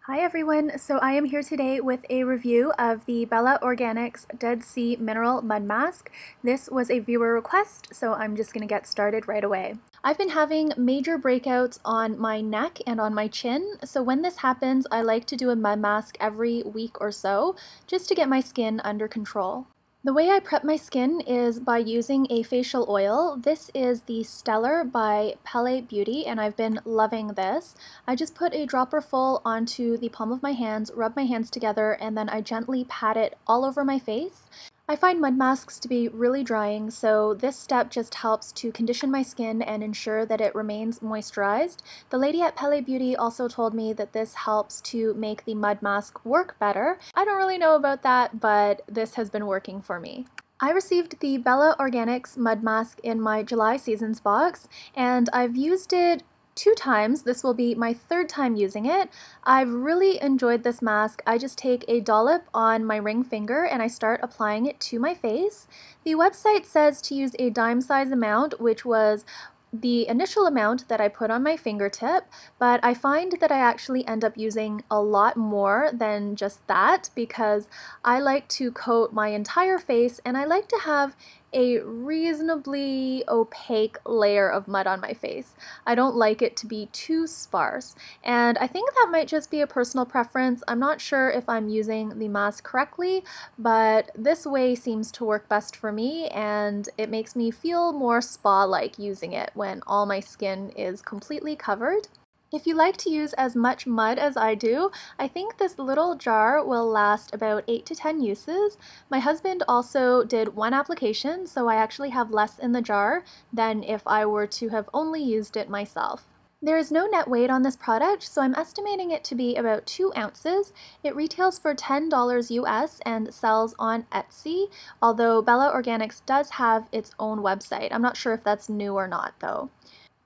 Hi everyone, so I am here today with a review of the Bella Organics Dead Sea Mineral Mud Mask. This was a viewer request, so I'm just going to get started right away. I've been having major breakouts on my neck and on my chin, so when this happens, I like to do a mud mask every week or so, just to get my skin under control. The way I prep my skin is by using a facial oil. This is the Stellar by Pele Beauty, and I've been loving this. I just put a dropper full onto the palm of my hands, rub my hands together, and then I gently pat it all over my face. I find mud masks to be really drying, so this step just helps to condition my skin and ensure that it remains moisturized. The lady at Pele Beauty also told me that this helps to make the mud mask work better. I don't really know about that, but this has been working for me. I received the Bella Organics Mud Mask in my July Seasons box, and I've used it 2 times. This will be my 3rd time using it. I've really enjoyed this mask. I just take a dollop on my ring finger and I start applying it to my face. The website says to use a dime size amount, which was the initial amount that I put on my fingertip, but I find that I actually end up using a lot more than just that because I like to coat my entire face and I like to have a reasonably opaque layer of mud on my face. I don't like it to be too sparse, and I think that might just be a personal preference. I'm not sure if I'm using the mask correctly, but this way seems to work best for me, and it makes me feel more spa-like using it when all my skin is completely covered. If you like to use as much mud as I do, I think this little jar will last about 8 to 10 uses. My husband also did 1 application, so I actually have less in the jar than if I were to have only used it myself. There is no net weight on this product, so I'm estimating it to be about 2 ounces. It retails for $10 US and sells on Etsy, although Bella Organics does have its own website. I'm not sure if that's new or not, though.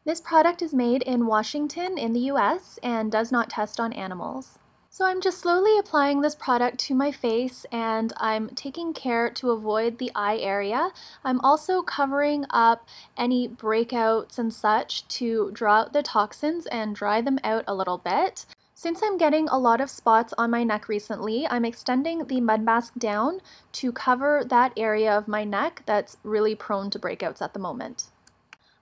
This product is made in Washington in the US and does not test on animals. So I'm just slowly applying this product to my face, and I'm taking care to avoid the eye area. I'm also covering up any breakouts and such to draw out the toxins and dry them out a little bit. Since I'm getting a lot of spots on my neck recently, I'm extending the mud mask down to cover that area of my neck that's really prone to breakouts at the moment.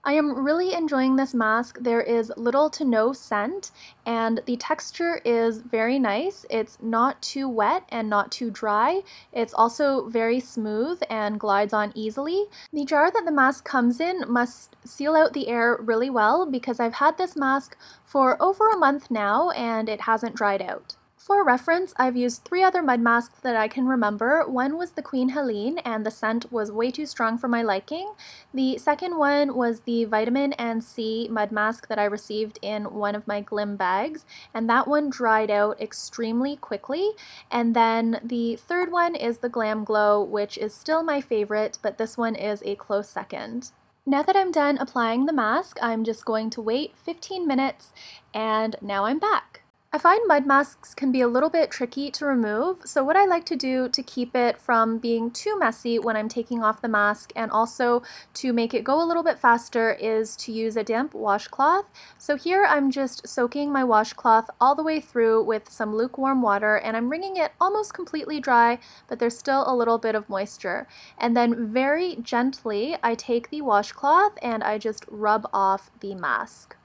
I am really enjoying this mask. There is little to no scent, and the texture is very nice. It's not too wet and not too dry. It's also very smooth and glides on easily. The jar that the mask comes in must seal out the air really well because I've had this mask for over a month now and it hasn't dried out. For reference, I've used 3 other mud masks that I can remember. One was the Queen Helene, and the scent was way too strong for my liking. The second one was the Vitamin and C mud mask that I received in one of my Glim bags, and that one dried out extremely quickly. And then the third one is the Glam Glow, which is still my favorite, but this one is a close second. Now that I'm done applying the mask, I'm just going to wait 15 minutes, and now I'm back. I find mud masks can be a little bit tricky to remove, so what I like to do to keep it from being too messy when I'm taking off the mask and also to make it go a little bit faster is to use a damp washcloth. So here I'm just soaking my washcloth all the way through with some lukewarm water, and I'm wringing it almost completely dry, but there's still a little bit of moisture. And then very gently I take the washcloth and I just rub off the mask.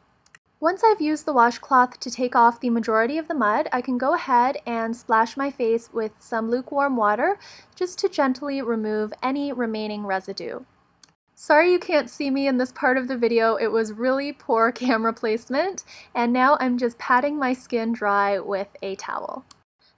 Once I've used the washcloth to take off the majority of the mud, I can go ahead and splash my face with some lukewarm water just to gently remove any remaining residue. Sorry you can't see me in this part of the video, it was really poor camera placement, and now I'm just patting my skin dry with a towel.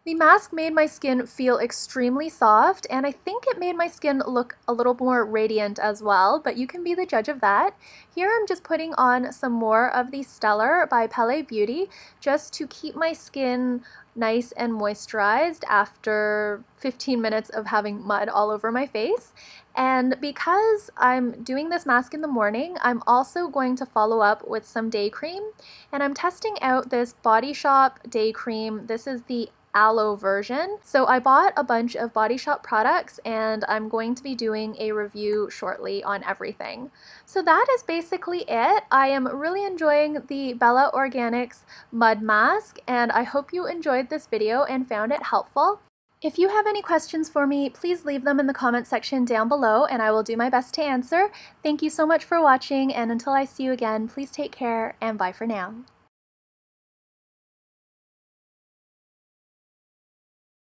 The mask made my skin feel extremely soft, and I think it made my skin look a little more radiant as well, but you can be the judge of that. Here I'm just putting on some more of the Stellar by Pele Beauty just to keep my skin nice and moisturized after 15 minutes of having mud all over my face. And because I'm doing this mask in the morning, I'm also going to follow up with some day cream, and I'm testing out this Body Shop day cream. This is the aloe version. So I bought a bunch of Body Shop products and I'm going to be doing a review shortly on everything. So that is basically it. I am really enjoying the Bella Organics mud mask and I hope you enjoyed this video and found it helpful. If you have any questions for me, please leave them in the comment section down below and I will do my best to answer. Thank you so much for watching, and until I see you again, please take care and bye for now.